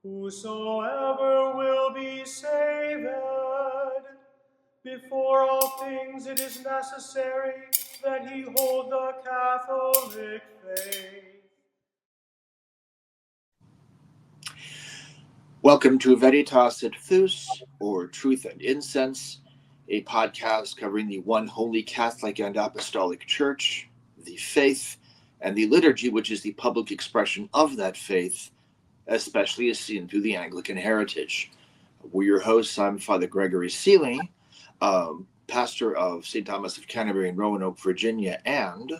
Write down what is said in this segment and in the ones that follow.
Whosoever will be saved, before all things it is necessary that he hold the Catholic faith. Welcome to Veritas et Thus, or Truth and Incense, a podcast covering the one holy Catholic and Apostolic Church, the faith, and the liturgy, which is the public expression of that faith, especially as seen through the Anglican heritage. We're your hosts. I'm Father Gregory Seeley, pastor of St. Thomas of Canterbury in Roanoke, Virginia, and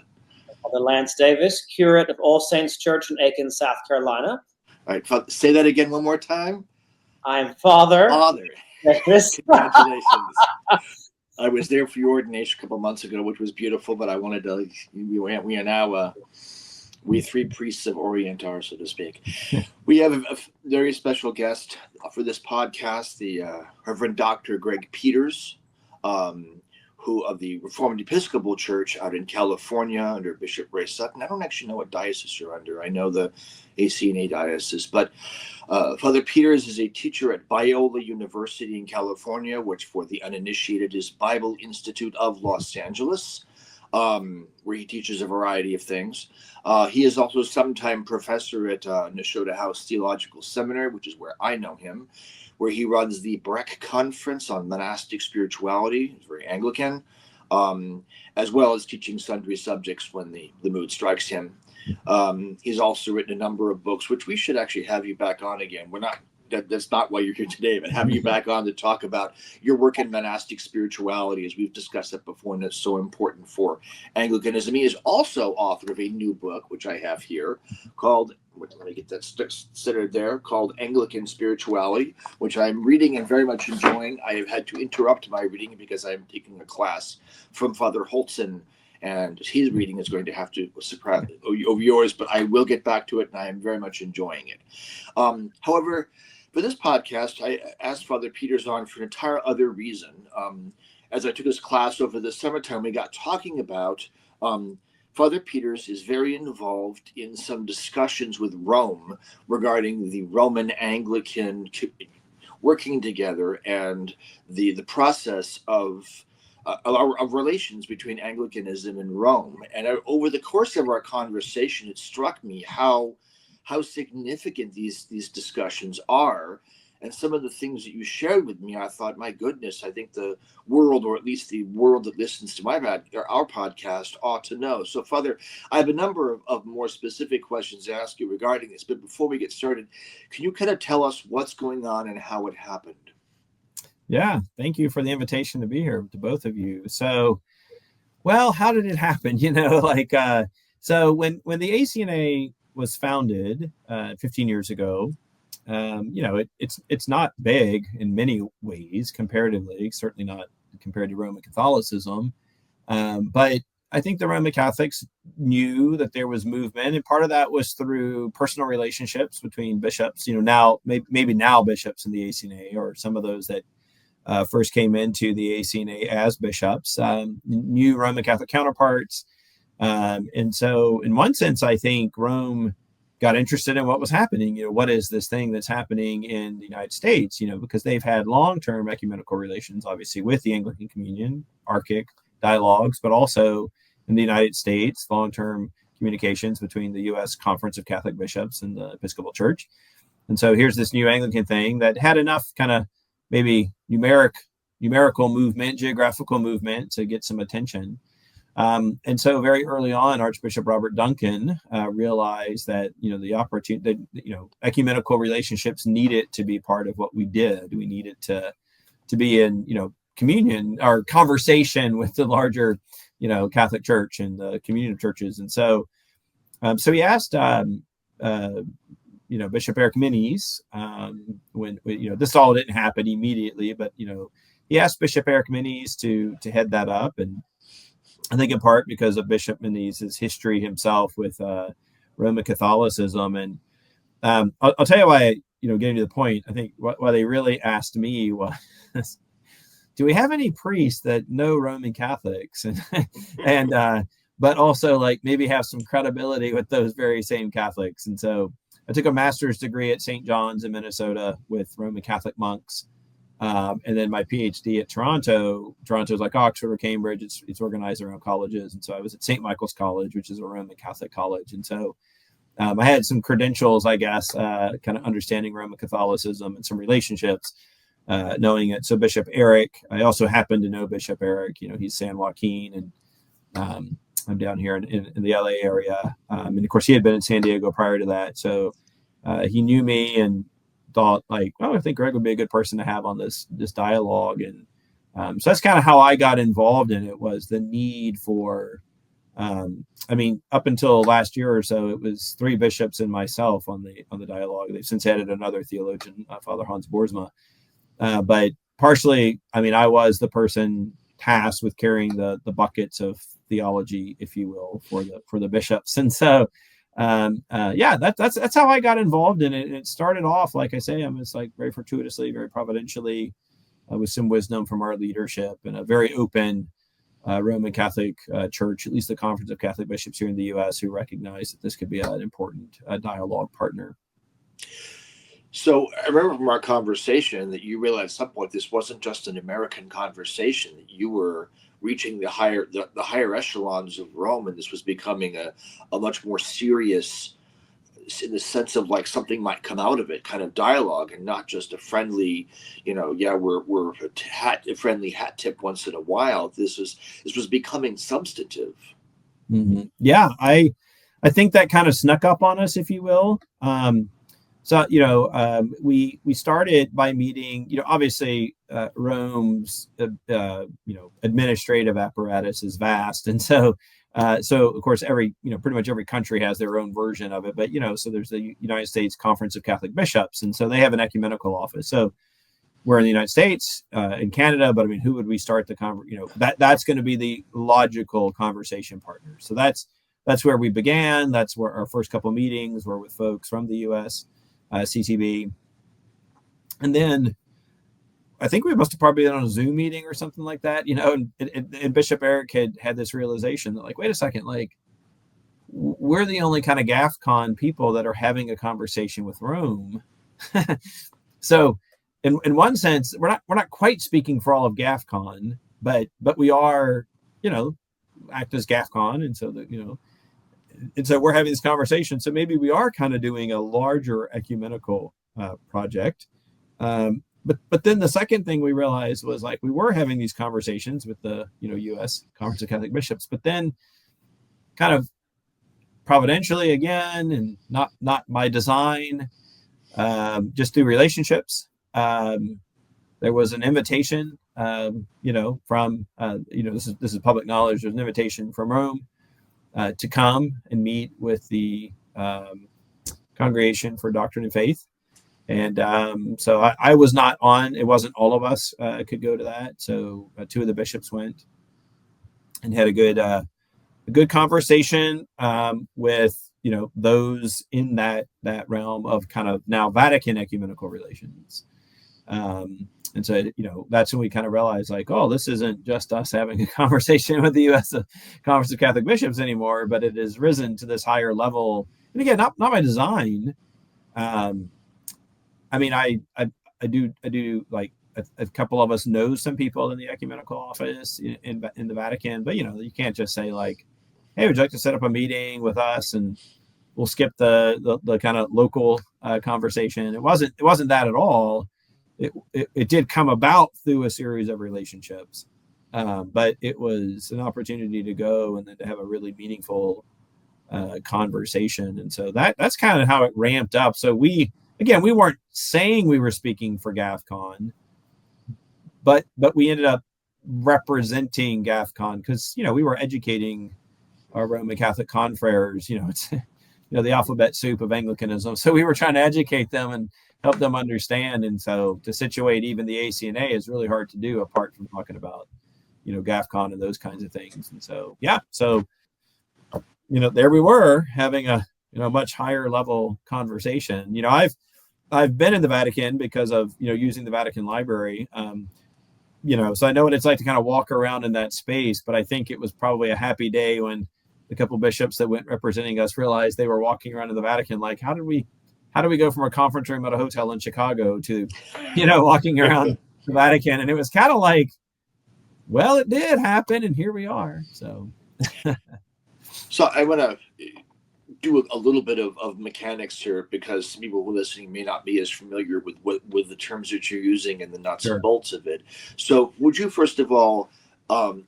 Father Lance Davis, curate of All Saints Church in Aiken, South Carolina. All right, say that again one more time. I'm Father Davis. Congratulations. I was there for your ordination a couple months ago, which was beautiful, but I wanted to, we are now, we three priests of Orient are, so to speak. We have a very special guest for this podcast, the Reverend Dr. Greg Peters, who of the Reformed Episcopal Church out in California under Bishop Ray Sutton. I don't actually know what diocese you're under. I know the ACNA diocese, but Father Peters is a teacher at Biola University in California, which for the uninitiated is Bible Institute of Los Angeles, where he teaches a variety of things. He is also sometime professor at Nashotah House Theological Seminary, which is where I know him, where he runs the Breck Conference on Monastic Spirituality. He's very Anglican, as well as teaching sundry subjects when the mood strikes him. He's also written a number of books, which we should actually have you back on again. That's not why you're here today, but have you back on to talk about your work in monastic spirituality, as we've discussed it before, and it's so important for Anglicanism. He is also author of a new book, which I have here, called, let me get that centered there, called Anglican Spirituality, which I'm reading and very much enjoying. I have had to interrupt my reading because I'm taking a class from Father Holtzen, and his reading is going to have to surprise over yours, but I will get back to it, and I am very much enjoying it. However, for this podcast, I asked Father Peters on for an entire other reason. As I took his class over the summertime, we got talking about Father Peters is very involved in some discussions with Rome regarding the Roman Anglican working together and the process of relations between Anglicanism and Rome. And over the course of our conversation, it struck me how significant these discussions are. And some of the things that you shared with me, I thought, my goodness, I think the world, or at least the world that listens to our podcast, ought to know. So, Father, I have a number of more specific questions to ask you regarding this. But before we get started, can you kind of tell us what's going on and how it happened? Yeah, thank you for the invitation to be here, to both of you. So, well, how did it happen? So when the ACNA was founded 15 years ago, it's not big in many ways comparatively, certainly not compared to Roman Catholicism. But I think the Roman Catholics knew that there was movement, and part of that was through personal relationships between bishops. Now maybe now bishops in the ACNA, or some of those that first came into the ACNA as bishops, knew Roman Catholic counterparts. And so in one sense, I think Rome got interested in what was happening. What is this thing that's happening in the United States? Because they've had long-term ecumenical relations, obviously, with the Anglican Communion, Archic dialogues, but also in the United States, long-term communications between the U.S. Conference of Catholic Bishops and the Episcopal Church. And so here's this new Anglican thing that had enough kind of maybe numerical movement, geographical movement to get some attention. And so very early on, Archbishop Robert Duncan realized that, the opportunity, that, ecumenical relationships needed to be part of what we did. We needed to be in, communion or conversation with the larger, Catholic Church and the communion of churches. And so he asked, Bishop Ecumenism, when this all didn't happen immediately, but, he asked Bishop Ecumenism to head that up. And I think in part because of Bishop Menis's history himself with Roman Catholicism. And I'll tell you why, getting to the point, I think why they really asked me was, do we have any priests that know Roman Catholics? And but also maybe have some credibility with those very same Catholics. And so I took a master's degree at St. John's in Minnesota with Roman Catholic monks. And then my PhD at Toronto. Toronto's like Oxford or Cambridge. It's organized around colleges. And so I was at St. Michael's College, which is a Roman Catholic college. And so I had some credentials, I guess, kind of understanding Roman Catholicism and some relationships, knowing it. So Bishop Eric, I also happen to know Bishop Eric. He's San Joaquin, and I'm down here in the LA area. And of course, he had been in San Diego prior to that. So he knew me and thought like, oh, I think Greg would be a good person to have on this dialogue. And so that's kind of how I got involved in it, was the need for, up until last year or so, it was 3 bishops and myself on the dialogue. They've since added another theologian, Father Hans Boersma. But partially, I was the person tasked with carrying the buckets of theology, if you will, for the bishops. And so, that's how I got involved in it. And it started off, like I say, it's like very fortuitously, very providentially, with some wisdom from our leadership and a very open Roman Catholic Church, at least the Conference of Catholic Bishops here in the U.S., who recognized that this could be an important dialogue partner. So I remember from our conversation that you realized at some point this wasn't just an American conversation, that you were reaching the higher echelons of Rome, and this was becoming a much more serious, in the sense of like something might come out of it kind of dialogue, and not just a friendly, we're a friendly hat tip once in a while. This was becoming substantive. Mm-hmm. Yeah, I think that kind of snuck up on us, if you will. So, we started by meeting, obviously Rome's, administrative apparatus is vast. And so of course, pretty much every country has their own version of it. But, so there's the United States Conference of Catholic Bishops. And so they have an ecumenical office. So we're in the United States, in Canada, but who would we start the conversation? That's going to be the logical conversation partner. So that's where we began. That's where our first couple of meetings were with folks from the U.S., CTB. And then I think we must have probably been on a Zoom meeting or something like that, and Bishop Eric had this realization that, like, wait a second, like, we're the only kind of Gafcon people that are having a conversation with Rome. So in one sense, we're not quite speaking for all of Gafcon, but we are, act as Gafcon. And so and so we're having this conversation. So maybe we are kind of doing a larger ecumenical project. But then the second thing we realized was, like, we were having these conversations with the U.S. Conference of Catholic Bishops, but then kind of providentially again, and not by design, just through relationships. There was an invitation, from this is public knowledge. There's an invitation from Rome to come and meet with the Congregation for Doctrine and Faith. And so I was not on. It wasn't all of us could go to that. So 2 of the bishops went and had a good conversation with those in that realm of kind of now Vatican ecumenical relations. And so that's when we kind of realized, like, oh, this isn't just us having a conversation with the U.S. Conference of Catholic Bishops anymore, but it has risen to this higher level. And again, not by design. I do like a couple of us know some people in the ecumenical office in the Vatican, but you can't just say, like, hey, would you like to set up a meeting with us and we'll skip the kind of local conversation. It wasn't that at all. It did come about through a series of relationships, but it was an opportunity to go and then to have a really meaningful conversation. And so that's kind of how it ramped up. So we weren't saying we were speaking for Gafcon, but we ended up representing Gafcon because, we were educating our Roman Catholic confreres, it's, the alphabet soup of Anglicanism. So we were trying to educate them and help them understand. And so to situate even the ACNA is really hard to do apart from talking about, Gafcon and those kinds of things. And so, there we were having a, much higher level conversation. I've been in the Vatican because of, using the Vatican Library, so I know what it's like to kind of walk around in that space, but I think it was probably a happy day when the couple bishops that went representing us realized they were walking around in the Vatican, like, how did we how do we go from a conference room at a hotel in Chicago to, walking around the Vatican? And it was kind of like, well, it did happen, and here we are. So I want to do a little bit of mechanics here, because people who are listening may not be as familiar with the terms that you're using and the nuts and bolts of it. So would you first of all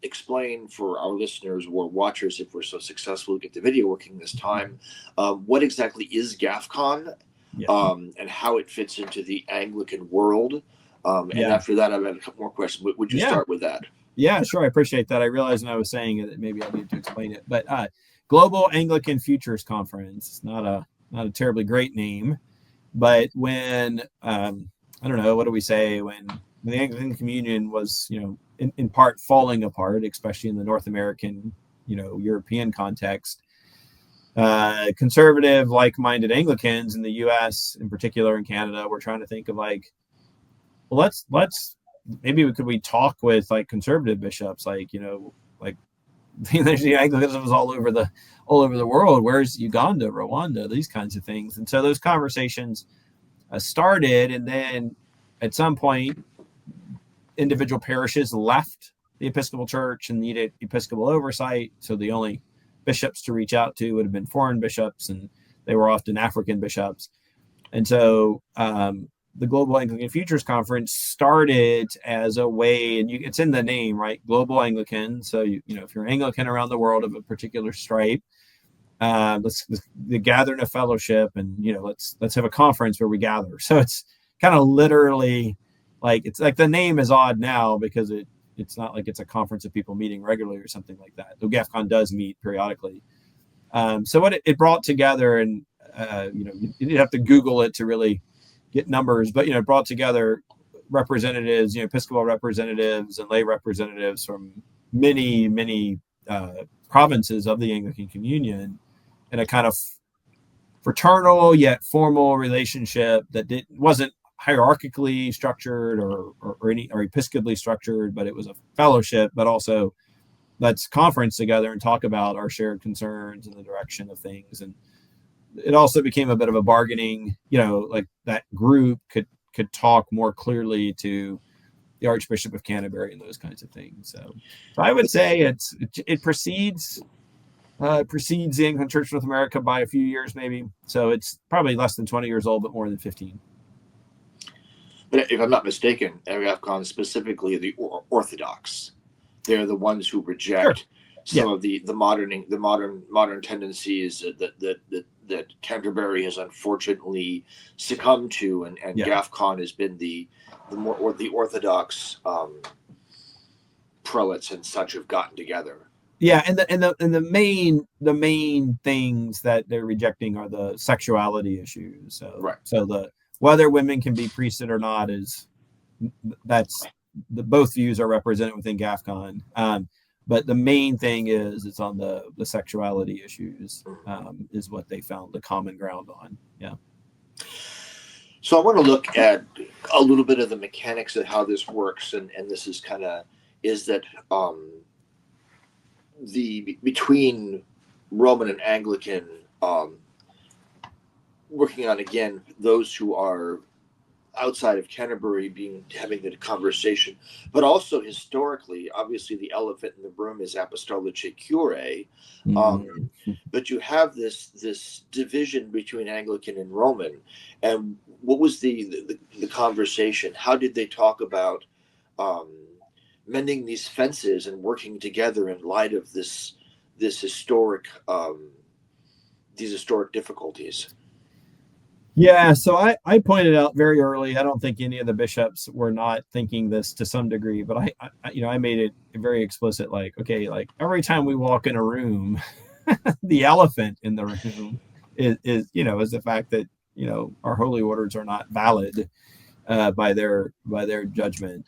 explain for our listeners or watchers, if we're so successful to get the video working this time, what exactly is Gafcon, and how it fits into the Anglican world? And after that, I've got a couple more questions. Would you start with that? Yeah, sure. I appreciate that. I realized when I was saying it that maybe I need to explain it. But Global Anglican Futures Conference. It's not a terribly great name, but when I don't know, what do we say, when the Anglican Communion was, in part falling apart, especially in the North American, European context, conservative, like-minded Anglicans in the U.S. in particular, in Canada, were trying to think of like, well, let's maybe could we talk with like conservative bishops, like there's Anglicanism all over the world. Where's Uganda, Rwanda, these kinds of things? And so those conversations started, and then at some point, individual parishes left the Episcopal Church and needed Episcopal oversight. So the only bishops to reach out to would have been foreign bishops, and they were often African bishops. And so the Global Anglican Futures Conference started as a way, and it's in the name, right? Global Anglican. So if you're Anglican around the world of a particular stripe, let's gather in a fellowship, and let's have a conference where we gather. So it's kind of literally like, it's like the name is odd now because it's not like it's a conference of people meeting regularly or something like that. Though Gafcon does meet periodically. So what it brought together, and you'd have to Google it to really get numbers, but it brought together representatives, Episcopal representatives and lay representatives from many provinces of the Anglican Communion, in a kind of fraternal yet formal relationship that wasn't hierarchically structured or episcopally structured, but it was a fellowship, but also let's conference together and talk about our shared concerns and the direction of things. And it also became a bit of a bargaining, like that group could talk more clearly to the Archbishop of Canterbury and those kinds of things. So I would say it precedes the Anglican Church North America by a few years, maybe. So it's probably less than 20 years old, but more than 15. But if I'm not mistaken, Gafcon, specifically the Orthodox, they're the ones who reject some of the modern tendencies that Canterbury has unfortunately succumbed to, and Gafcon has been the Orthodox prelates and such have gotten together. Yeah, and the main things that they're rejecting are the sexuality issues. So the whether women can be priested or not both views are represented within Gafcon. But the main thing is it's on the sexuality issues, is what they found the common ground on. Yeah. So I want to look at a little bit of the mechanics of how this works, and this is that between Roman and Anglican, working on, again, those who are outside of Canterbury having the conversation, but also historically, obviously the elephant in the room is Apostolicae Curiae, but you have this division between Anglican and Roman. And what was the conversation? How did they talk about mending these fences and working together in light of these historic difficulties? Yeah, so I pointed out very early, I don't think any of the bishops were not thinking this to some degree, but I made it very explicit, like, okay, like every time we walk in a room, the elephant in the room is the fact that, our holy orders are not valid by their judgment.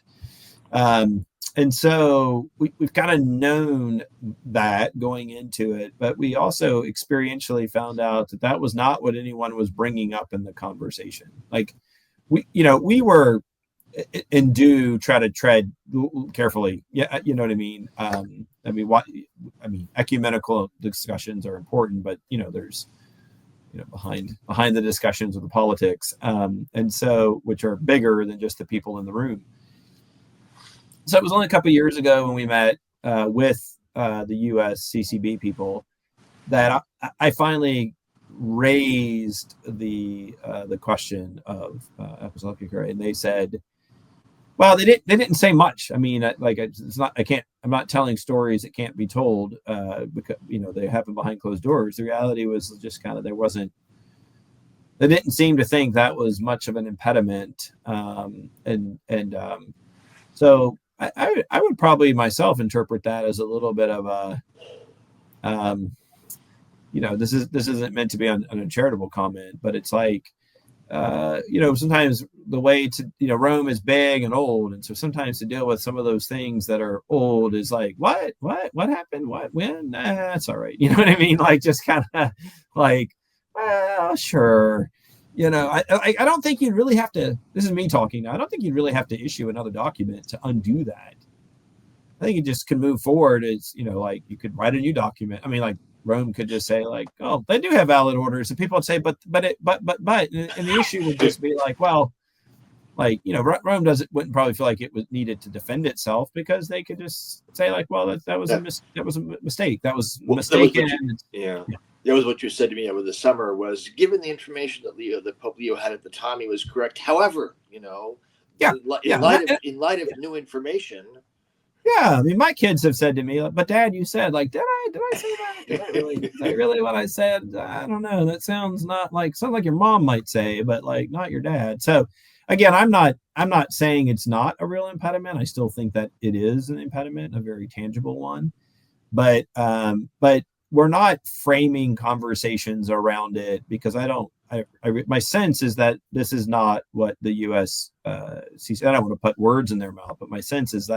And so we've kind of known that going into it, but we also experientially found out that was not what anyone was bringing up in the conversation. Like we were and do try to tread carefully. Yeah. You know what I mean? Ecumenical discussions are important, but there's behind the discussions of the politics, and so which are bigger than just the people in the room. So it was only a couple of years ago when we met with the U.S. CCB people that I finally raised the question of apostolic concurrence, and they said, well, they didn't say much. I mean, it's not, I'm not telling stories that can't be told, because they happen behind closed doors. The reality was just kind of, they didn't seem to think that was much of an impediment. So I would probably myself interpret that as a little bit of a, this isn't meant to be an uncharitable comment, but it's like, sometimes the way to, Rome is big and old. And so sometimes to deal with some of those things that are old is like, what happened? When? Nah, that's all right. You know what I mean? Like, just kind of like, well, sure. I don't think you'd really have to, this is me talking now. I don't think you'd really have to issue another document to undo that. I think you just can move forward. It's, like you could write a new document. I mean, like, Rome could just say like, oh, they do have valid orders, and people would say, but, and the issue would just be like, well, like, Rome wouldn't probably feel like it was needed to defend itself, because they could just say like, well, that was a mistake. That was mistaken. That was what you said to me over the summer. Was given the information that Pope Leo had at the time, he was correct. However, in light of new information. Yeah, I mean, my kids have said to me, but Dad, you said, like, did I say that? Is that really what I said? I don't know. That sounds like your mom might say, but like not your dad. So again, I'm not saying it's not a real impediment. I still think that it is an impediment, a very tangible one. But we're not framing conversations around it, because my sense is that this is not what the U.S. sees. I don't want to put words in their mouth, but my sense is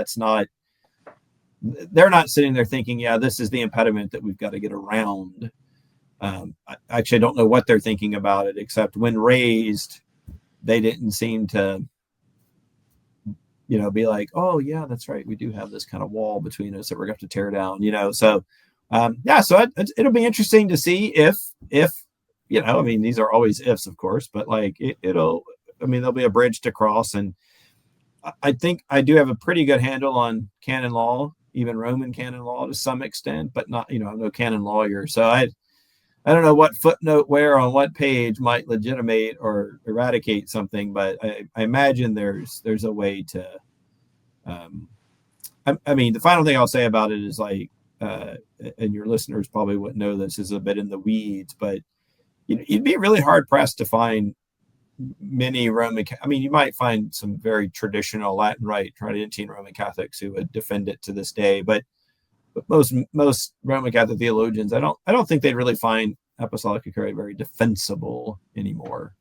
they're not sitting there thinking, yeah, this is the impediment that we've got to get around. I actually don't know what they're thinking about it, except when raised, they didn't seem to, be like, oh yeah, that's right, we do have this kind of wall between us that we're going to have to tear down, So it'll be interesting to see if I mean, these are always ifs, of course, but like there'll be a bridge to cross. And I think I do have a pretty good handle on canon law, even Roman canon law to some extent, but not, I'm no canon lawyer. So I don't know what footnote where on what page might legitimate or eradicate something, but I imagine there's a way to, the final thing I'll say about it is like, and your listeners probably wouldn't know this, is a bit in the weeds, but you'd be really hard pressed to find many Roman, you might find some very traditional Latin Rite Tridentine Roman Catholics who would defend it to this day, but most Roman Catholic theologians, I don't think they'd really find apostolic concurrence very defensible anymore.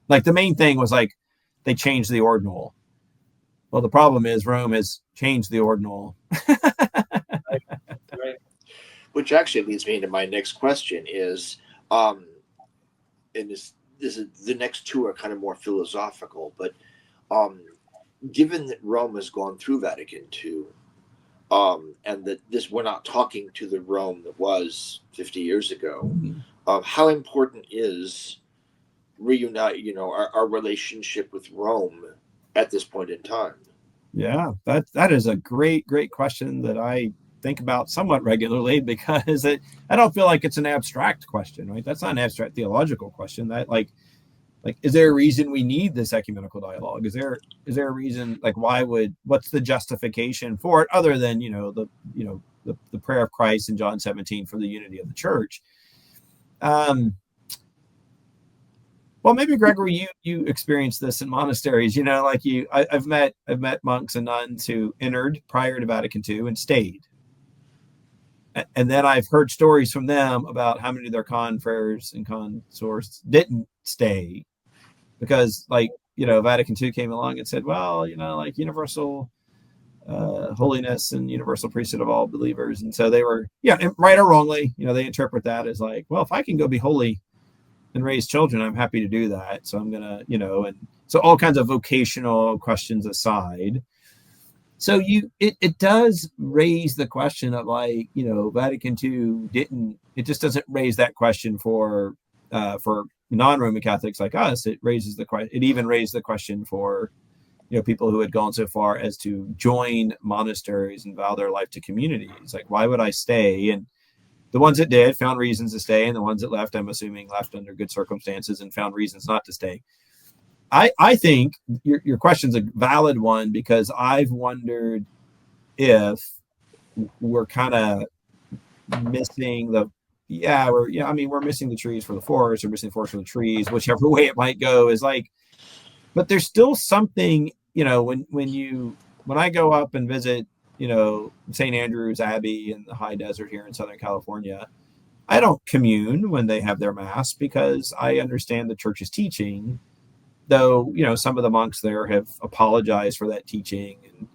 Like the main thing was like they changed the ordinal. Well, the problem is Rome has changed the ordinal. Right. Which actually leads me into my next question is, and this is the next two are kind of more philosophical, but given that Rome has gone through Vatican II, and that we're not talking to the Rome that was 50 years ago, how important is reunite, our relationship with Rome at this point in time? Yeah, that is a great question that I think about somewhat regularly, because I don't feel like it's an abstract question, right? That's not an abstract theological question. That like, is there a reason we need this ecumenical dialogue? Is there a reason, like, what's the justification for it other than, the prayer of Christ in John 17 for the unity of the church? Well, maybe Gregory, you experienced this in monasteries, I've met monks and nuns who entered prior to Vatican II and stayed. And then I've heard stories from them about how many of their confreres and consorts didn't stay because, Vatican II came along and said, well, universal holiness and universal priesthood of all believers. And so they were, right or wrongly, they interpret that as like, well, if I can go be holy and raise children, I'm happy to do that. So I'm going to, and so all kinds of vocational questions aside. So it does raise the question of, like, you know, Vatican II it just doesn't raise that question for non-Roman Catholics like us. It even raised the question for, you know, people who had gone so far as to join monasteries and vow their life to communities. Like, why would I stay? And the ones that did found reasons to stay, and the ones that left, I'm assuming, left under good circumstances and found reasons not to stay. I think your question's a valid one, because I've wondered if we're kind of missing we're missing the trees for the forest, or missing the forest for the trees, whichever way it might go. Is like, but there's still something, you know, when I go up and visit, you know, St. Andrew's Abbey in the high desert here in Southern California, I don't commune when they have their mass, because I understand the church's teaching, though, you know, some of the monks there have apologized for that teaching. And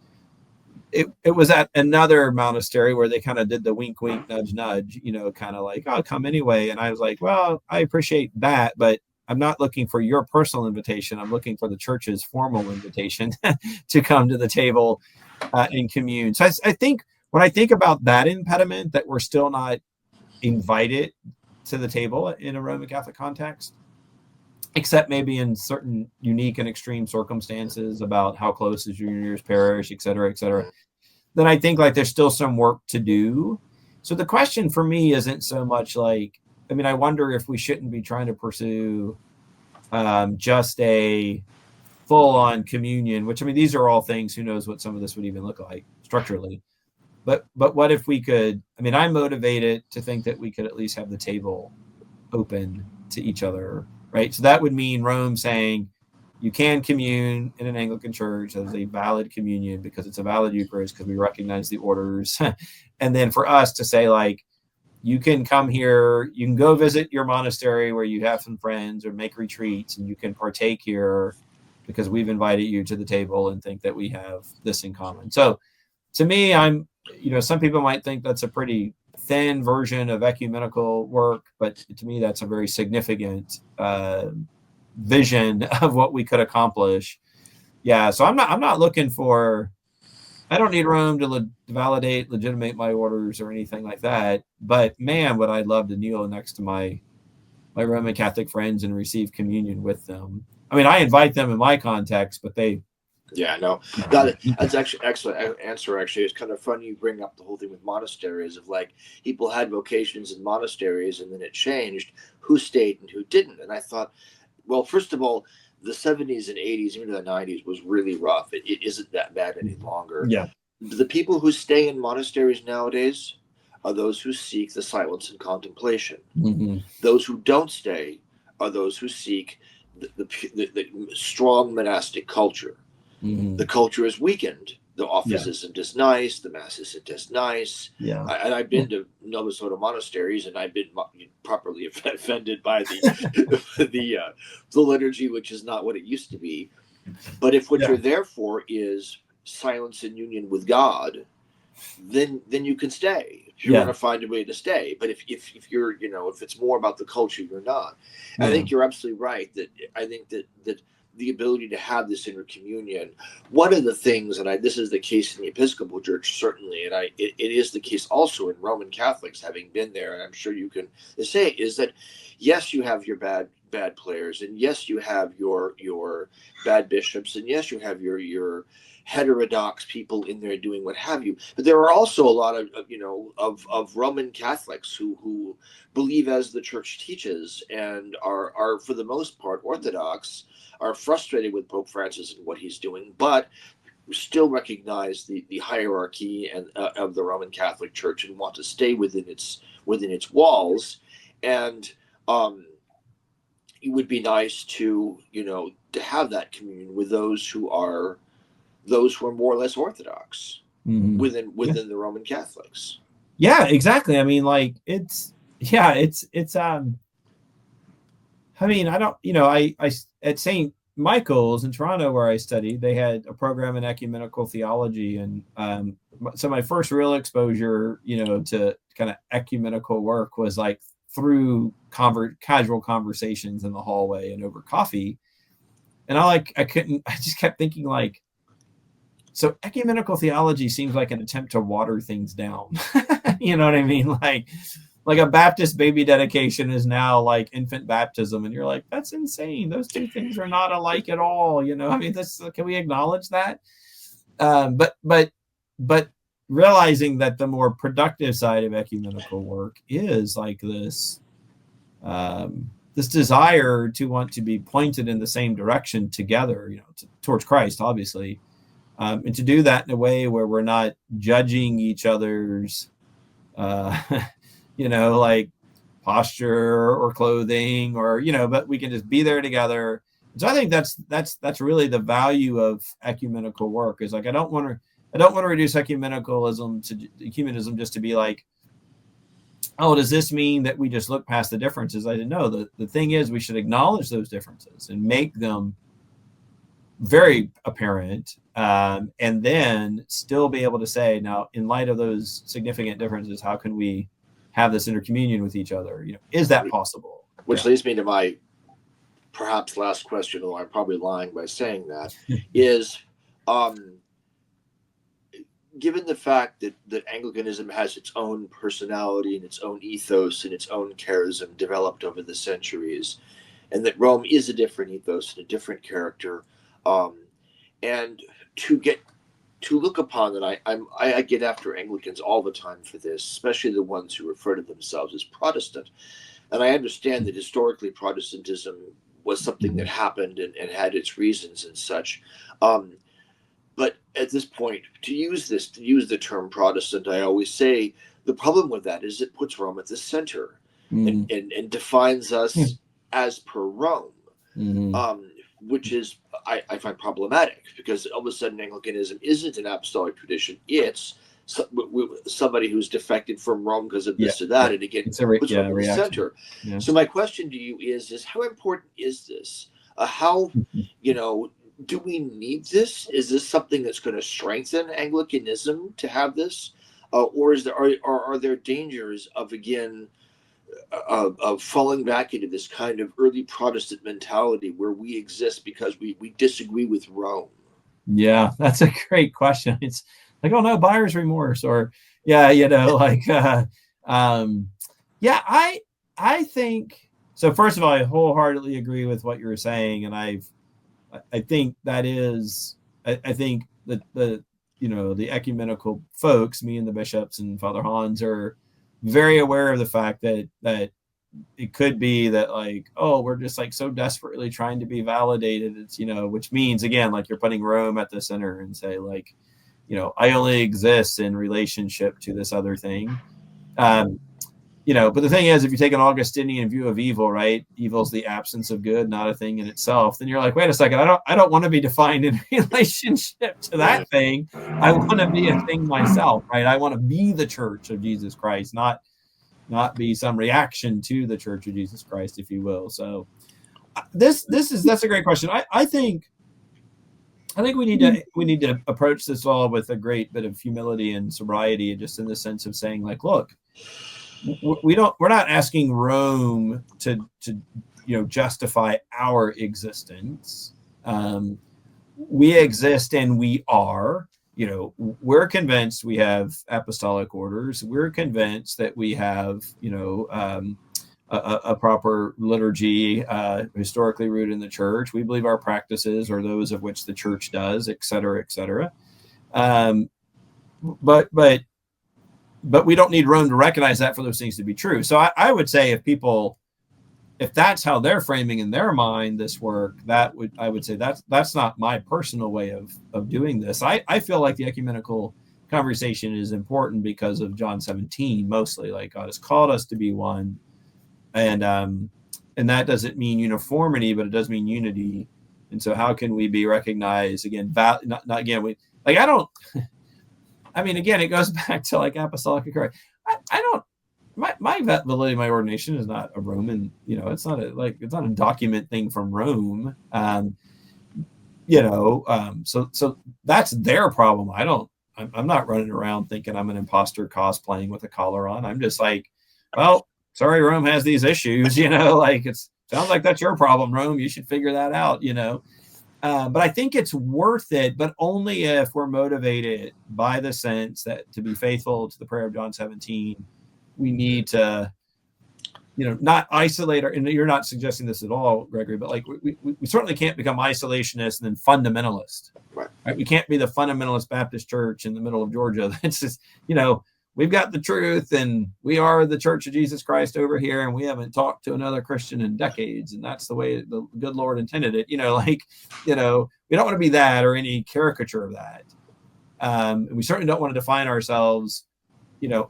it was at another monastery where they kind of did the wink, wink, nudge, nudge, you know, kind of like, oh, come anyway. And I was like, well, I appreciate that, but I'm not looking for your personal invitation. I'm looking for the church's formal invitation to come to the table and commune. So I think when I think about that impediment, that we're still not invited to the table in a Roman Catholic context, except maybe in certain unique and extreme circumstances about how close is your nearest parish, et cetera, then I think, like, there's still some work to do. So the question for me isn't so much like, I mean, I wonder if we shouldn't be trying to pursue just a full-on communion, which, I mean, these are all things, who knows what some of this would even look like structurally. But what if we could, I mean, I'm motivated to think that we could at least have the table open to each other, right? So that would mean Rome saying you can commune in an Anglican church as a valid communion, because it's a valid Eucharist, because we recognize the orders. And then for us to say, like, you can come here, you can go visit your monastery where you have some friends, or make retreats, and you can partake here because we've invited you to the table and think that we have this in common. So to me, some people might think that's a pretty thin version of ecumenical work, but to me, that's a very significant vision of what we could accomplish. Yeah, so I'm not looking for, I don't need Rome to legitimate my orders or anything like that. But man, would I love to kneel next to my Roman Catholic friends and receive communion with them. I mean, I invite them in my context, but they. Yeah, no, that's actually excellent answer. Actually, it's kind of funny you bring up the whole thing with monasteries, of like, people had vocations in monasteries and then it changed who stayed and who didn't. And I thought, well, first of all, the 70s and 80s, even the 90s, was really rough. It isn't that bad any longer. Yeah. The people who stay in monasteries nowadays are those who seek the silence and contemplation. Mm-hmm. Those who don't stay are those who seek the strong monastic culture. Mm-hmm. The culture is weakened. The office isn't as nice. The mass isn't as nice. Yeah. And I've been to Nova Scotia monasteries, and I've been properly offended by the liturgy, which is not what it used to be. But if what you're there for is silence and union with God, then you can stay. If you're going to find a way to stay. But if you're, if it's more about the culture, you're not. I think you're absolutely right. I think that the ability to have this intercommunion, one of the things, and this is the case in the Episcopal Church, certainly, and it is the case also in Roman Catholics, having been there, and I'm sure you can say, is that, yes, you have your bad players, and yes, you have your bad bishops, and yes, you have your heterodox people in there doing what have you, but there are also a lot of Roman Catholics who believe as the church teaches, and are for the most part Orthodox, are frustrated with Pope Francis and what he's doing, but still recognize the hierarchy and of the Roman Catholic Church, and want to stay within its walls. And it would be nice to to have that communion with those who are more or less Orthodox within the Roman Catholics. Yeah, exactly. I mean, like, it's I mean, I don't, I at St. Michael's in Toronto, where I studied, they had a program in ecumenical theology. And so my first real exposure, to kind of ecumenical work was like through casual conversations in the hallway and over coffee. And I just kept thinking, like, so ecumenical theology seems like an attempt to water things down. You know what I mean? Like a Baptist baby dedication is now like infant baptism, and you're like, that's insane. Those two things are not alike at all. You know, I mean, can we acknowledge that? But realizing that the more productive side of ecumenical work is like this desire to want to be pointed in the same direction together, you know, towards Christ, obviously, and to do that in a way where we're not judging each other's you know, like posture or clothing, or, you know, but we can just be there together. So I think that's really the value of ecumenical work, is like, I don't want to reduce ecumenism just to be like, oh, does this mean that we just look past the differences? I didn't know. The thing is, we should acknowledge those differences and make them very apparent, and then still be able to say, now, in light of those significant differences, how can we have this intercommunion with each other? You know, is that possible? Which leads me to my perhaps last question, although I'm probably lying by saying that, is given the fact that Anglicanism has its own personality and its own ethos and its own charism developed over the centuries, and that Rome is a different ethos and a different character, and to look upon that, I get after Anglicans all the time for this, especially the ones who refer to themselves as Protestant. And I understand that historically Protestantism was something that happened and had its reasons and such. But at this point, to use the term Protestant, I always say the problem with that is it puts Rome at the center and defines us as per Rome. Which is, I find problematic, because all of a sudden Anglicanism isn't an apostolic tradition. It's somebody who's defected from Rome because of this or that. And again, puts Rome at the center. Yeah. So my question to you is how important is this? How, you know, do we need this? Is this something that's going to strengthen Anglicanism to have this? Or are there dangers of, again, of falling back into this kind of early Protestant mentality where we exist because we disagree with Rome? Yeah, that's a great question. It's like, oh no, buyer's remorse, or yeah, you know, like yeah, I think so. First of all, I wholeheartedly agree with what you were saying, and I think that is, I think that the ecumenical folks, me and the bishops and Father Hans, are very aware of the fact that it could be that, like, oh, we're just like so desperately trying to be validated. It's, you know, which means, again, like, you're putting Rome at the center and say, like, you know, I only exist in relationship to this other thing. You know, but the thing is, if you take an Augustinian view of evil, right? Evil's the absence of good, not a thing in itself. Then you're like, wait a second, I don't want to be defined in relationship to that thing. I want to be a thing myself, right? I want to be the Church of Jesus Christ, not be some reaction to the Church of Jesus Christ, if you will. So that's a great question. I think we need to approach this all with a great bit of humility and sobriety, just in the sense of saying, like, look, we're not asking Rome to justify our existence. We exist, and we are, we're convinced we have apostolic orders. We're convinced that we have, a proper liturgy, historically rooted in the church. We believe our practices are those of which the church does, et cetera, et cetera. But we don't need Rome to recognize that for those things to be true. So I would say if that's how they're framing in their mind this work, I would say that's not my personal way of doing this. I feel like the ecumenical conversation is important because of John 17, mostly, like, God has called us to be one. And that doesn't mean uniformity, but it does mean unity. And so how can we be recognized again? Again, it goes back to, like, apostolic authority. My validity of my ordination is not a Roman, it's not a document thing from Rome. So that's their problem. I'm not running around thinking I'm an imposter cosplaying with a collar on. I'm just like, well, sorry, Rome has these issues, like, it sounds like that's your problem, Rome. You should figure that out, But I think it's worth it, but only if we're motivated by the sense that to be faithful to the prayer of John 17, we need to, not isolate and you're not suggesting this at all, Gregory, but like we certainly can't become isolationist and then fundamentalist. Right. We can't be the fundamentalist Baptist church in the middle of Georgia. That's just, we've got the truth and we are the Church of Jesus Christ over here, and we haven't talked to another Christian in decades, and that's the way the good Lord intended it. We don't want to be that or any caricature of that. And we certainly don't want to define ourselves,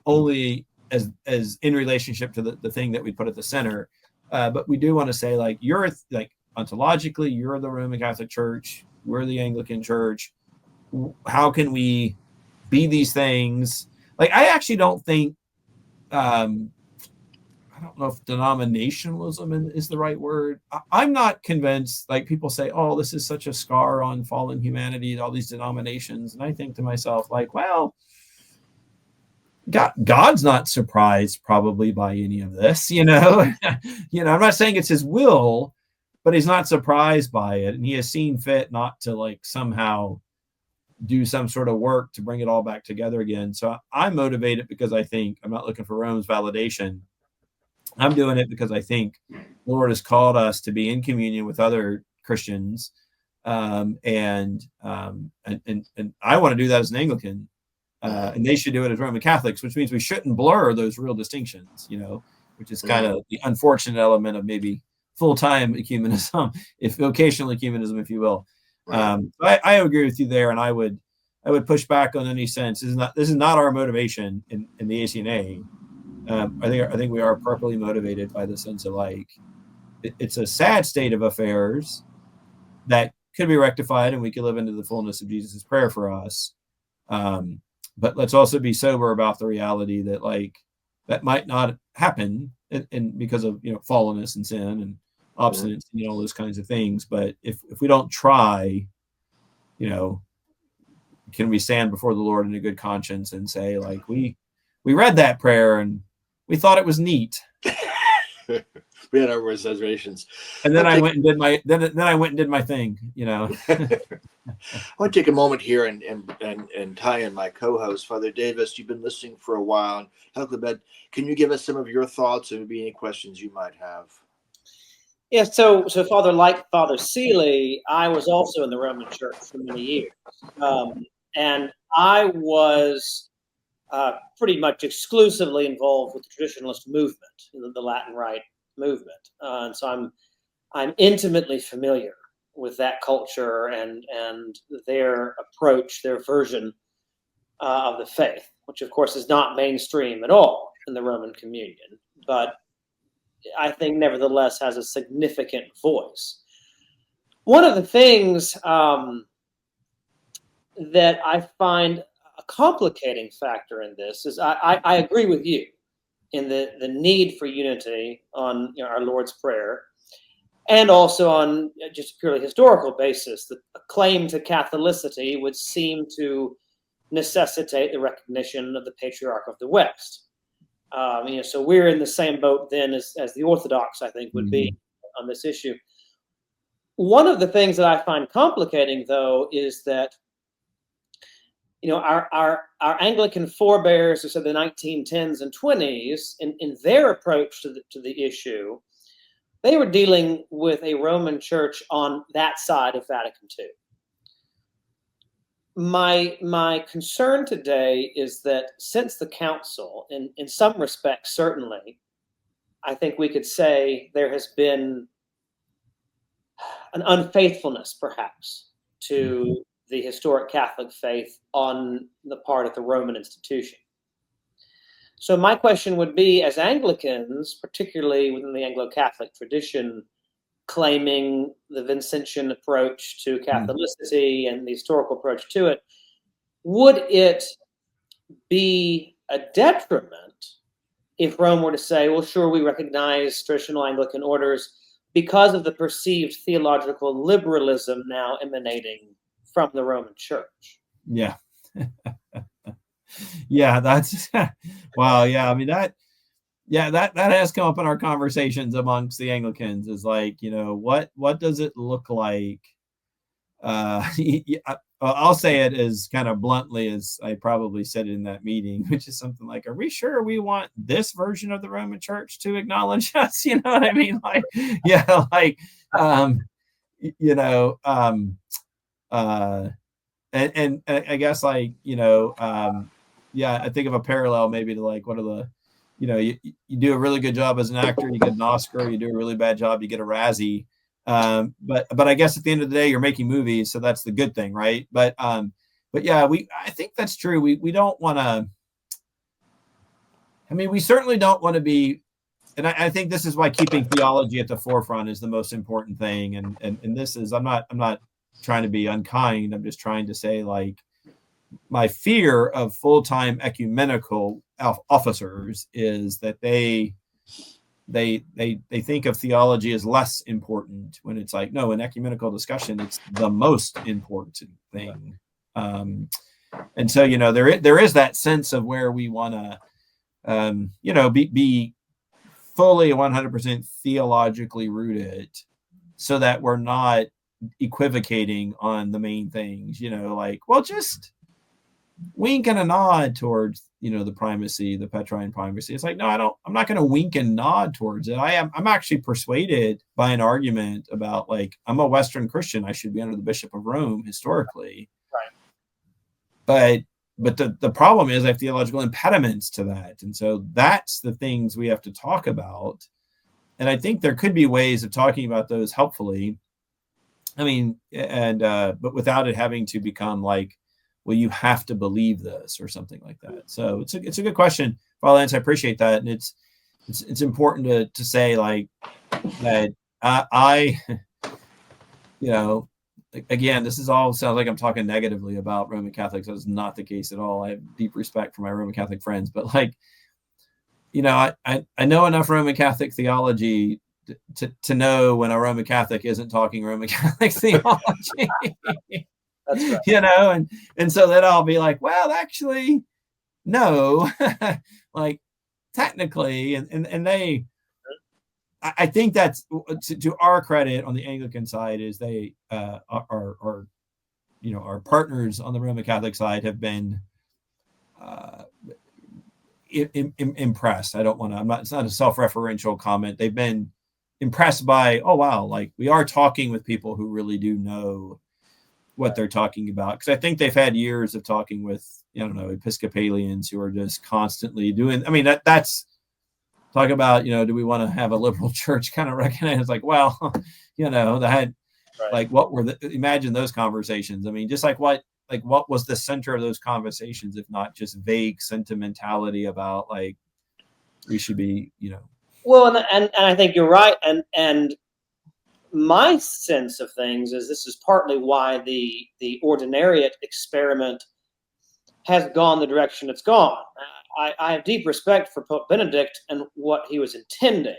only as in relationship to the thing that we put at the center. But we do want to say, like, you're like ontologically, you're the Roman Catholic Church, we're the Anglican Church. How can we be these things? Like, I actually don't think, I don't know if denominationalism is the right word. I'm not convinced. Like, people say, oh, this is such a scar on fallen humanity, all these denominations. And I think to myself, like, well, God's not surprised probably by any of this, I'm not saying it's his will, but he's not surprised by it. And he has seen fit not to like somehow do some sort of work to bring it all back together again. So I'm motivated because I think I'm not looking for Rome's validation. I'm doing it because I think the Lord has called us to be in communion with other Christians. And I want to do that as an Anglican. And they should do it as Roman Catholics, which means we shouldn't blur those real distinctions, which is kind of the unfortunate element of maybe full-time ecumenism, if vocational ecumenism, if you will. I agree with you there, and I would push back on any sense. This is not our motivation in the ACNA. I think we are properly motivated by the sense of like it's a sad state of affairs that could be rectified, and we could live into the fullness of Jesus' prayer for us. But let's also be sober about the reality that like that might not happen, and because of fallenness and sin and obstinance and all those kinds of things. But if we don't try, can we stand before the Lord in a good conscience and say like we read that prayer and we thought it was neat. We had our reservations, and then I went and did my thing. I want to take a moment here and tie in my co-host, Father Davis. You've been listening for a while, and Huckleberry, can you give us some of your thoughts and maybe any questions you might have? Yeah, so Father, like Father Seeley, I was also in the Roman Church for many years, and I was pretty much exclusively involved with the traditionalist movement, the Latin Rite movement, and so I'm intimately familiar with that culture and their approach, their version of the faith, which of course is not mainstream at all in the Roman Communion, but I think nevertheless has a significant voice. One of the things that I find a complicating factor in this is I agree with you in the need for unity on our Lord's Prayer, and also on just a purely historical basis. That a claim to Catholicity would seem to necessitate the recognition of the Patriarch of the West. So we're in the same boat then as the Orthodox, I think, would be on this issue. One of the things that I find complicating, though, is that our Anglican forebears of the 1910s and 20s, in their approach to the issue, they were dealing with a Roman Church on that side of Vatican II. My concern today is that since the council, in some respects, certainly, I think we could say there has been an unfaithfulness, perhaps, to the historic Catholic faith on the part of the Roman institution. So my question would be, as Anglicans, particularly within the Anglo-Catholic tradition, claiming the Vincentian approach to Catholicity and the historical approach to it, would it be a detriment if Rome were to say, well, sure, we recognize traditional Anglican orders because of the perceived theological liberalism now emanating from the Roman Church? Yeah. Yeah, that's wow. Yeah, I mean that has come up in our conversations amongst the Anglicans, is like, what does it look like I'll say it as kind of bluntly as I probably said it in that meeting, which is something like, are we sure we want this version of the Roman Church to acknowledge us? You know what I mean? Like, yeah, like, you know, and I guess, like, you know, yeah, I think of a parallel maybe to like one of the, you know, you do a really good job as an actor, you get an Oscar. You do a really bad job, you get a Razzie. But I guess at the end of the day, you're making movies, so that's the good thing, right? But yeah, I think that's true. We don't want to. I mean, we certainly don't want to be, and I think this is why keeping theology at the forefront is the most important thing. And this is, I'm not trying to be unkind. I'm just trying to say, like, my fear of full-time ecumenical officers is that they think of theology as less important, when it's like, no, in ecumenical discussion, it's the most important thing. And so, you know, there is that sense of where we want to, you know, be fully 100% theologically rooted, so that we're not equivocating on the main things, you know, like, well, just wink and a nod towards, you know, the primacy, the Petrine primacy. It's like, no, I'm not going to wink and nod towards it. I'm actually persuaded by an argument about, like, I'm a Western Christian, I should be under the Bishop of Rome historically. Right. But the problem is I have theological impediments to that. And so that's the things we have to talk about. And I think there could be ways of talking about those helpfully. I mean, and but without it having to become like, well, you have to believe this or something like that. So it's a good question, Lance. I appreciate that, and it's important to say, like, that I you know, again, this is all sounds like I'm talking negatively about Roman Catholics. That's not the case at all. I have deep respect for my Roman Catholic friends, but, like, you know, I know enough Roman Catholic theology to know when a Roman Catholic isn't talking Roman Catholic theology. That's right. You know, and so then I'll be like, well, actually, no, like, technically, and they, I think that's to our credit on the Anglican side, is they are, you know, our partners on the Roman Catholic side have been impressed. I don't want to, it's not a self-referential comment. They've been impressed by, oh, wow, like, we are talking with people who really do know what they're talking about. Because I think they've had years of talking with, I don't know, Episcopalians who are just constantly doing, I mean, that's talk about, you know, do we want to have a liberal church kind of recognize, like, well, you know, that, like, what were imagine those conversations. I mean, just like what was the center of those conversations, if not just vague sentimentality about, like, we should be, you know. Well, and I think you're right. And my sense of things is this is partly why the ordinariate experiment has gone the direction it's gone. I have deep respect for Pope Benedict and what he was intending,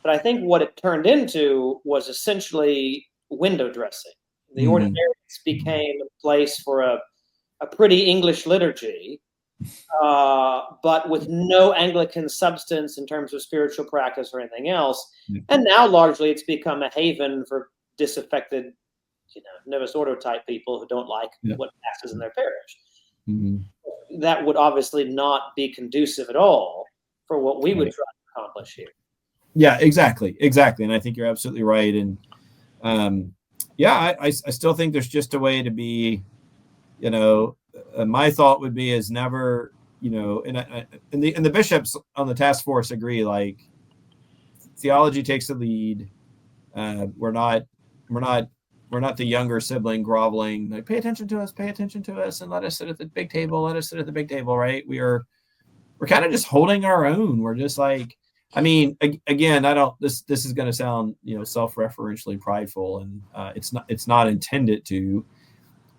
but I think what it turned into was essentially window dressing. The ordinariates became a place for a pretty English liturgy, but with no Anglican substance in terms of spiritual practice or anything else. And now largely it's become a haven for disaffected, you know, Novus Ordo type people who don't like what passes in their parish. That would obviously not be conducive at all for what we would try to accomplish here. Yeah, exactly. And I think you're absolutely right. And yeah, I still think there's just a way to be, you know, my thought would be is never, you know, and the bishops on the task force agree, like, theology takes the lead. We're not the younger sibling groveling, like, pay attention to us, and let us sit at the big table. Right? We're kind of just holding our own. We're just like, I mean, again, this is going to sound, you know, self-referentially prideful, and it's not intended to.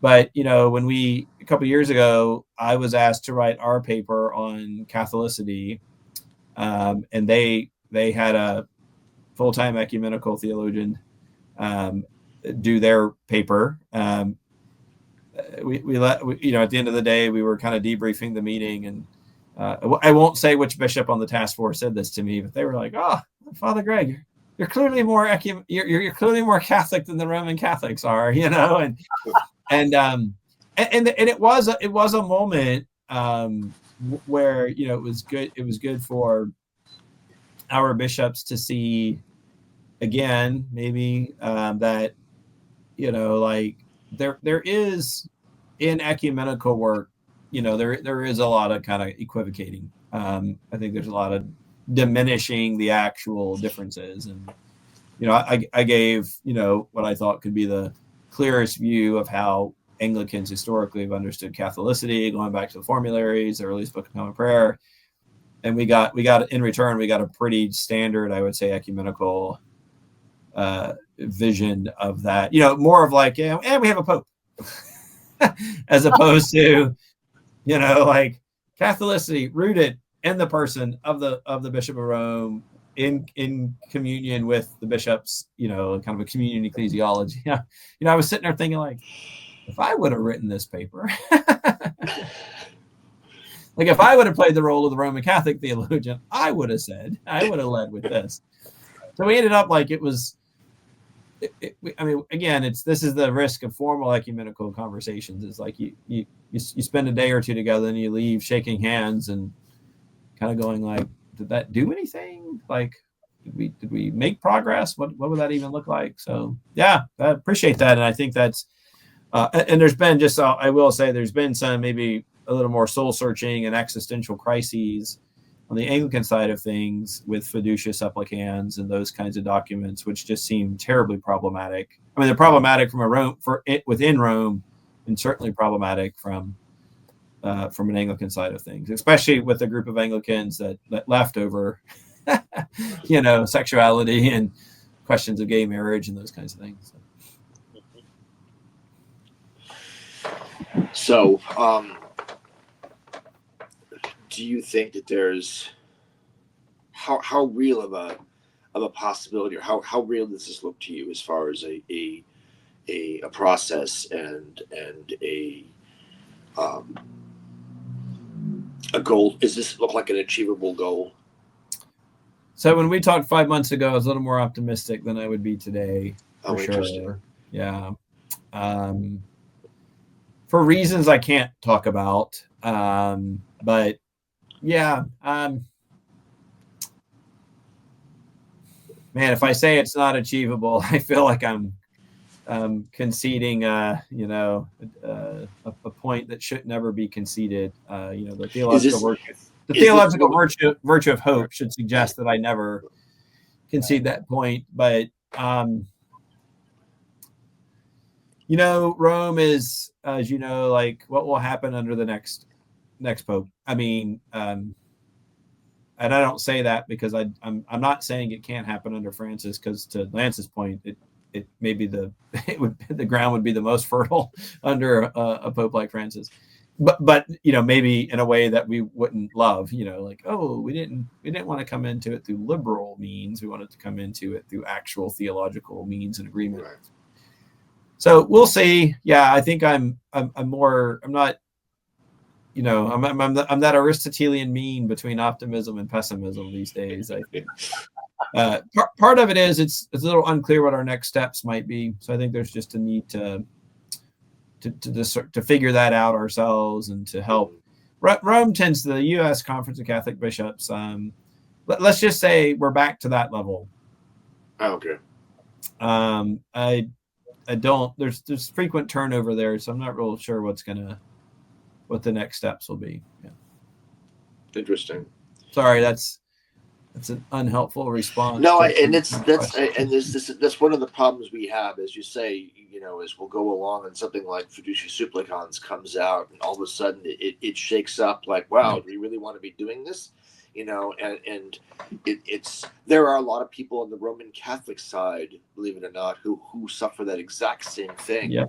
But, you know, when a couple of years ago, I was asked to write our paper on Catholicity, and they had a full-time ecumenical theologian do their paper. We you know, at the end of the day, we were kind of debriefing the meeting, and I won't say which bishop on the task force said this to me, but they were like, "Oh, Father Greg, you're clearly more you're clearly more Catholic than the Roman Catholics are, you know, and it was a moment where, you know, it was good for our bishops to see again, maybe that, you know, like there is in ecumenical work, you know, there is a lot of kind of equivocating. I think there's a lot of diminishing the actual differences, and you know, I gave, you know, what I thought could be the clearest view of how Anglicans historically have understood Catholicity, going back to the formularies, the earliest Book of Common Prayer, and we got in return we got a pretty standard, I would say, ecumenical vision of that. You know, more of like, yeah, and we have a pope, as opposed to, you know, like Catholicity rooted in the person of the Bishop of Rome, in communion with the bishops, you know, kind of a communion ecclesiology. You know, I was sitting there thinking, like, if I would have written this paper, like if I would have played the role of the Roman Catholic theologian, I would have led with this. So we ended up like it was. I mean, again, this is the risk of formal ecumenical conversations. It's like you spend a day or two together and you leave shaking hands and kind of going like, did that do anything? Like, did we make progress? What would that even look like? So yeah, I appreciate that, and I think that's and there's been just I will say there's been some maybe a little more soul searching and existential crises on the Anglican side of things with Fiducia Supplicans and those kinds of documents, which just seem terribly problematic. I mean, they're problematic within Rome, and certainly problematic from an Anglican side of things, especially with a group of Anglicans that left over, you know, sexuality and questions of gay marriage and those kinds of things. So, do you think that there's how real of a possibility, or how real does this look to you as far as a process and a goal? Does this look like an achievable goal? So when we talked 5 months ago, I was a little more optimistic than I would be today. For sure. Yeah. For reasons I can't talk about. But yeah, man, if I say it's not achievable, I feel like I'm conceding, you know, a point that should never be conceded. You know, the theological virtue of hope should suggest that I never concede that point. But you know, Rome is, as you know, like what will happen under the next pope. I mean, and I don't say that because I'm not saying it can't happen under Francis, because to Lance's point, it may be the ground would be the most fertile under a pope like Francis, but you know, maybe in a way that we wouldn't love. You know, like, oh, we didn't want to come into it through liberal means. We wanted to come into it through actual theological means and agreement. Right. So we'll see. Yeah, I think I'm not. You know, I'm that Aristotelian mean between optimism and pessimism these days, I think. Part of it is it's a little unclear what our next steps might be. So I think there's just a need to figure that out ourselves and to help. Rome tends to, the U.S. Conference of Catholic Bishops. Let's just say we're back to that level. Okay. I don't. There's frequent turnover there, so I'm not real sure what the next steps will be. Yeah. Interesting. Sorry, that's an unhelpful response. No, that's one of the problems we have, as you say. You know, as we'll go along and something like Fiducia Supplicans comes out, and all of a sudden it shakes up. Like, wow, do we really want to be doing this? You know, and it's there are a lot of people on the Roman Catholic side, believe it or not, who suffer that exact same thing. Yeah.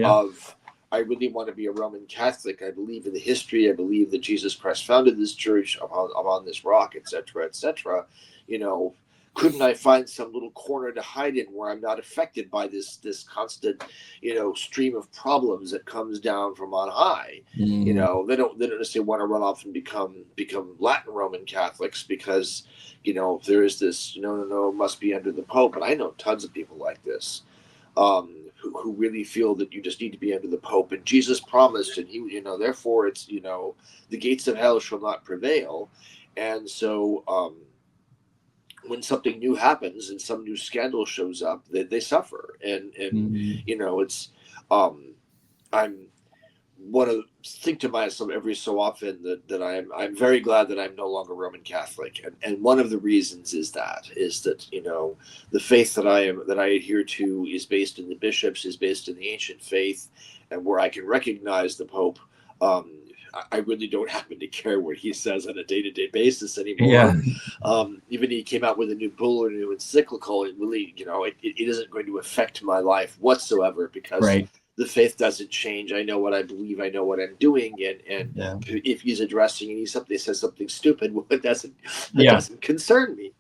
Of, I really want to be a Roman Catholic. I believe in the history. I believe that Jesus Christ founded this church upon this rock, etc., etc. You know, couldn't I find some little corner to hide in where I'm not affected by this constant, stream of problems that comes down from on high? Mm. They don't necessarily want to run off and become Latin Roman Catholics because, there is this no, must be under the Pope. And I know tons of people like this, who really feel that you just need to be under the Pope. And Jesus promised, and he, therefore it's, the gates of hell shall not prevail. And so, when something new happens and some new scandal shows up, they suffer. And Mm. it's, I'm think to myself every so often that I'm very glad that I'm no longer Roman Catholic. And one of the reasons is that the faith that I adhere to is based in the bishops, is based in the ancient faith, and where I can recognize the Pope. I really don't happen to care what he says on a day-to-day basis anymore. Yeah. Even he came out with a new bull or a new encyclical. It really, it isn't going to affect my life whatsoever, because Right. the faith doesn't change. I know what I believe. I know what I'm doing. And Yeah. if he's addressing and he says something stupid, well, it doesn't concern me.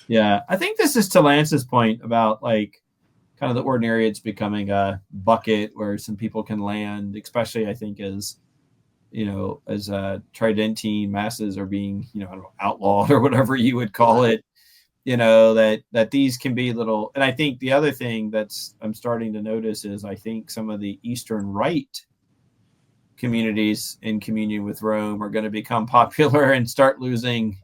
Yeah. I think this is to Lance's point about like kind of the ordinariates becoming a bucket where some people can land, especially I think as Tridentine masses are being, I don't know, outlawed or whatever you would call it, that these can be little. And I think the other thing I'm starting to notice is I think some of the Eastern Rite communities in communion with Rome are going to become popular and start losing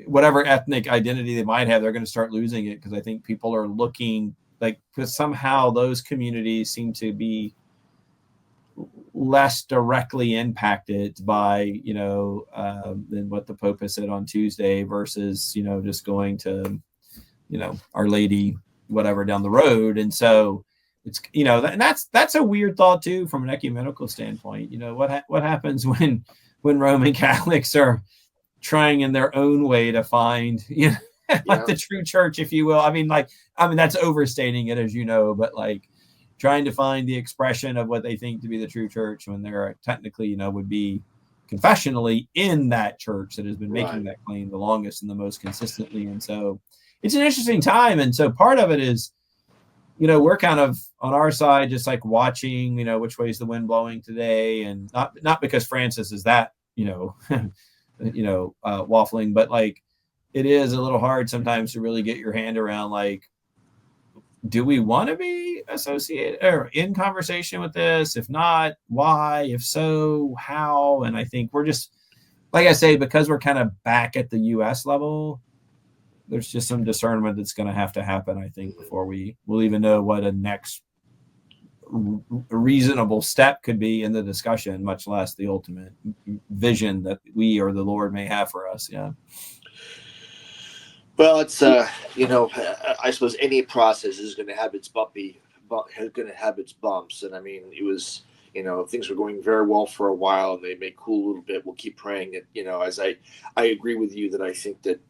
whatever ethnic identity they might have. They're going to start losing it because I think people are looking because somehow those communities seem to be less directly impacted by than what the Pope has said on Tuesday versus just going to Our Lady whatever down the road. And so it's and that's a weird thought too from an ecumenical standpoint. What happens when Roman Catholics are trying in their own way to find like the true church, if you will. I mean that's overstating it, as but like trying to find the expression of what they think to be the true church when they're technically, would be confessionally in that church that has been making that claim the longest and the most consistently. And so it's an interesting time. And so part of it is, we're kind of on our side, just like watching, which way is the wind blowing today. And not because Francis is that, waffling, but like it is a little hard sometimes to really get your hand around, like, do we want to be associated or in conversation with this? If not, why? If so, how? And I think we're just, like I say, because we're kind of back at the US level, there's just some discernment that's going to have to happen, I think, before we'll even know what a next reasonable step could be in the discussion, much less the ultimate vision that we or the Lord may have for us. Yeah. Well, it's I suppose any process is going to have its bumps, and I mean it was things were going very well for a while, and they may cool a little bit. We'll keep praying that as I agree with you that I think that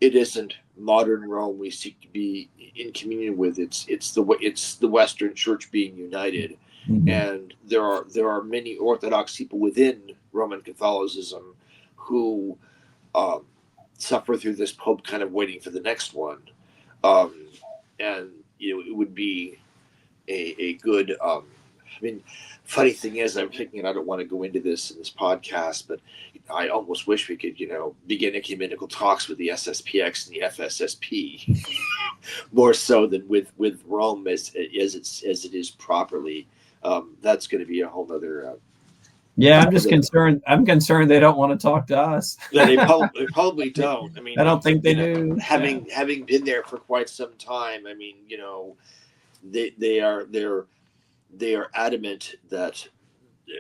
it isn't modern Rome we seek to be in communion with. It's the Western Church being united, Mm-hmm. and there are many Orthodox people within Roman Catholicism who suffer through this Pope kind of waiting for the next one, and it would be a good. I mean, funny thing is, I'm thinking I don't want to go into this in this podcast, but I almost wish we could, begin ecumenical talks with the SSPX and the FSSP, more so than with Rome as it is properly. That's going to be a whole other. Yeah, I'm just concerned. I'm concerned they don't want to talk to us. Yeah, they probably don't. I mean, I don't think they do. Having been there for quite some time, I mean, they are adamant that.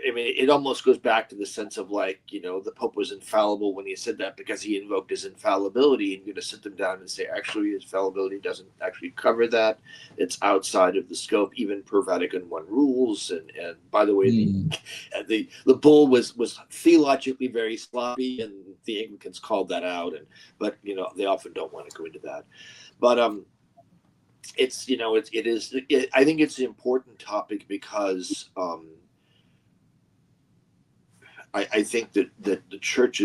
I mean, it almost goes back to the sense of like, the Pope was infallible when he said that because he invoked his infallibility, and you're going to sit them down and say, actually, his infallibility doesn't actually cover that. It's outside of the scope, even per Vatican I rules. And by the way, the bull was theologically very sloppy, and the Anglicans called that out. But they often don't want to go into that. But it's I think it's an important topic because I think that the church,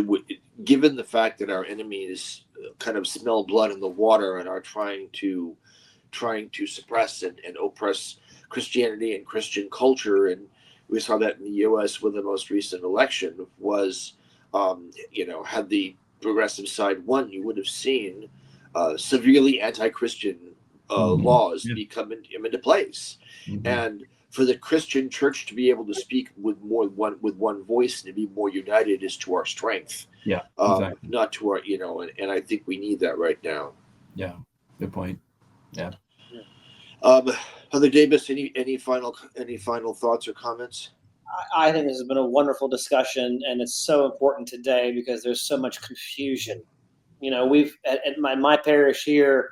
given the fact that our enemies kind of smell blood in the water and are trying to suppress and oppress Christianity and Christian culture, and we saw that in the U.S. with the most recent election, was had the progressive side won, you would have seen severely anti-Christian laws come into place, and for the Christian church to be able to speak with one voice and to be more united is to our strength. Yeah, exactly. Not to our, and I think we need that right now. Yeah, good point. Yeah. Father Davis, any final thoughts or comments? I think this has been a wonderful discussion, and it's so important today because there's so much confusion. We've at my parish here,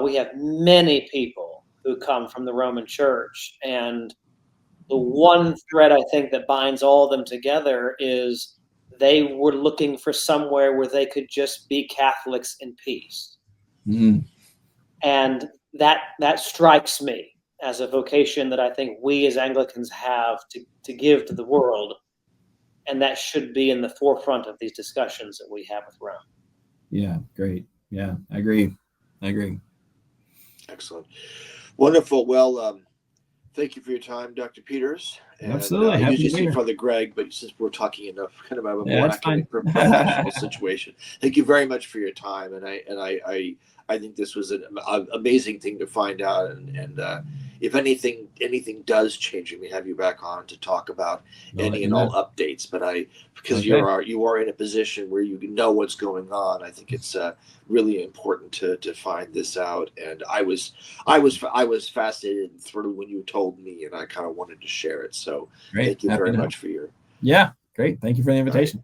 we have many people who come from the Roman Church, and the one thread I think that binds all of them together is they were looking for somewhere where they could just be Catholics in peace. And that strikes me as a vocation that I think we as Anglicans have to give to the world, and that should be in the forefront of these discussions that we have with Rome. Yeah, great. Yeah, I agree. Excellent. Wonderful. Well, thank you for your time, Dr. Peters. And, absolutely. I usually say Father Greg, but since we're talking enough, kind of a more academic professional situation. Thank you very much for your time, and I think this was an amazing thing to find out. And if anything does change, we may have you back on to talk about any and all updates. But because you are in a position where you know what's going on, I think it's really important to find this out. And I was fascinated and thrilled when you told me, and I kind of wanted to share it. So thank you very much for your. Yeah, great. Thank you for the invitation.